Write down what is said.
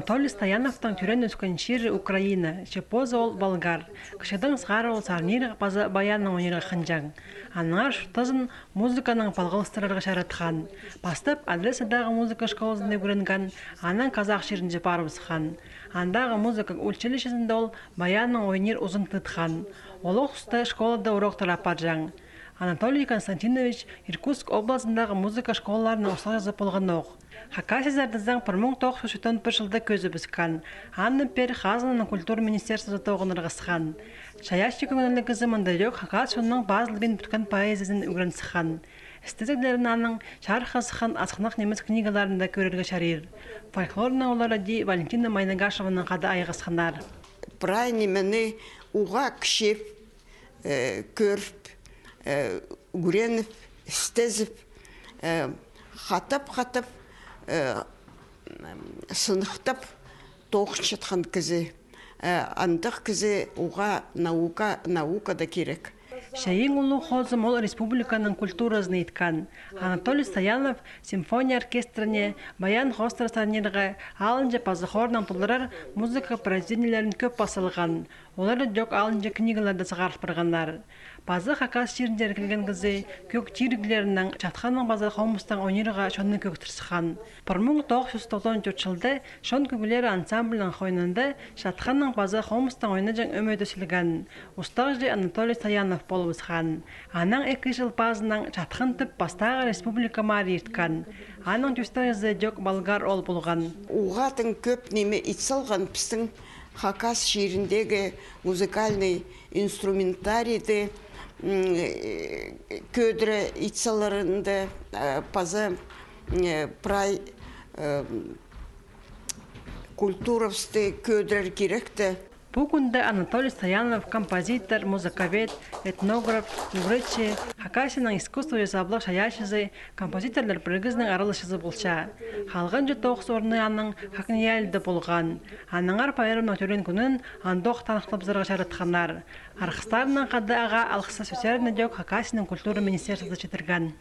Анатолий Стояновтың түрен өскен шері Украина, Чепоза ол болгар. Кішідің сғары ол сарниры баянның өнері қынжаң. Аныңар шұртызын музыканың палғылыстырырға шаратқан. Бастып адресадағы музыка школасында көрінген, анан казақ шерінде барымызхан. Андағы музыка училищесінде ол баянның ойнер ұзын тұтқан. Ол ұқсты школада урок тарападжаң. Анатолий Константинович Иркутск обласындағы музыка школаларының ұсыл жазып болған оқ. Хакасизардыздан 1991 жылда көзі бізқан. Анны пер Хазанның культура министерстві тоғыныр ғысқан. Шаяшчы көңілі кізі Мандалек Хакасионның базылбен бүткін поэзиясын үгірінсіқан. Эстетиклерін аның шархасыхан асқынақ неміс книгаларында көрерге шарир. Фольклорна олары ди Валентина Майнагашеваның қады айғысқанар. Прайны мені уға кішеп, көріп, Гуренов, Стезіп, қатып, сынықтап, тоқшытқан кізі, андық кізі уға наука да керек. Шайын ұлы қозым ол республиканың культуразын еткан. Анатолий Стоянов симфония оркестріне, баян хострасанерға, алынжа пазықорнан тұлырар музыка произведениелерін көп басылған. Олары жоқ алынжа книгаларды сығарып бірғанлар. Базы Хакас жерінде әркелген кізі көк тиріглерінің жатқанның базы қомыстан ойнырға шонны көк тұрсыған. 1994 жылда шон көгілері ансамблінің қойнында жатқанның базы қомыстан ойныжың өмөйді сілген. Ұстақ же Анатолий Стоянов болып ұсқан. Аның 2 жыл базының жатқан түп бастағы республика мары ерткен. Аның түстағызы жоқ болгар ол болған. Уғатын көп неме итсалған пістің Хакас жеріндегі музыкальный инструментарийді көдірі итсаларында паза прай культуровсты көдірер керекті. Бүгінде Анатолий Стоянов композитор, музыковед, этнограф, юречи, Хакасияның искусство жасаблық шаяшызы, композиторлар біргізінің арылышызы болша. Халғын жүт тоғыз орны аның хақниялды болған. Аныңар пайырымның төрен күнін андоқ танықтып зырға шаратқанар. Арқыстарының қады аға алқысы сөсеріне жоқ Хакасияның культура министерстві жетірген.